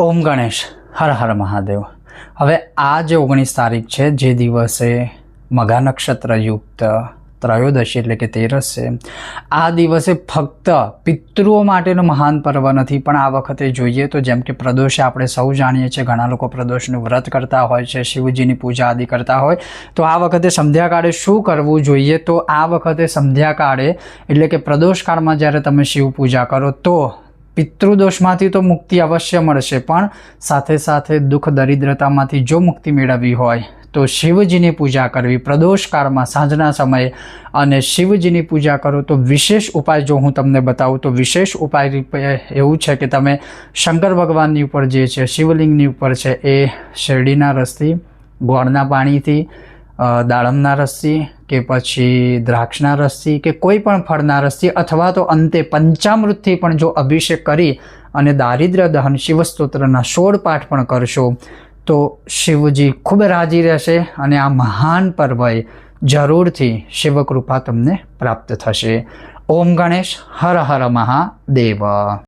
ઓમ ગણેશ હર હર મહાદેવ। હવે આ જે 19 તારીખ છે, જે દિવસે મઘા નક્ષત્ર યુક્ત ત્રયોદશી એટલે કે 13 છે, આ દિવસે ફક્ત પિતૃઓ માટેનો મહાન પર્વ નથી, પણ આ વખતે જોઈએ તો જેમ કે પ્રદોષ આપણે સૌ જાણીએ છીએ, ઘણા લોકો પ્રદોષનું વ્રત કરતા હોય છે, શિવજીની પૂજા આદિ કરતા હોય, તો આ વખતે સંધ્યાકાળે શું કરવું જોઈએ? તો આ વખતે સંધ્યાકાળે એટલે કે પ્રદોષકાળમાં જ્યારે તમે શિવ પૂજા કરો તો પિતૃદોષમાંથી તો મુક્તિ અવશ્ય મળશે, પણ સાથે સાથે દુઃખ દરિદ્રતામાંથી જો મુક્તિ મેળવવી હોય તો શિવજીની પૂજા કરવી પ્રદોષકાળમાં સાંજના સમયે। અને શિવજીની પૂજા કરો તો વિશેષ ઉપાય જો હું તમને બતાવું તો વિશેષ ઉપાય એવું છે કે તમે શંકર ભગવાનની ઉપર જે છે, શિવલિંગની ઉપર છે, એ શેરડીના રસથી, ગોળના પાણીથી, દાડમના રસથી કે પછી દ્રાક્ષના રસથી કે કોઈ પણ ફળના રસથી અથવા તો અંતે પંચામૃતથી પણ જો અભિષેક કરી અને દારિદ્ર્ય દહન શિવસ્તોત્રના 16 પાઠ પણ કરશો તો શિવજી ખૂબ રાજી રહેશે અને આ મહાન પર્વએ જરૂરથી શિવકૃપા તમને પ્રાપ્ત થશે। ઓમ ગણેશ હર હર મહાદેવ।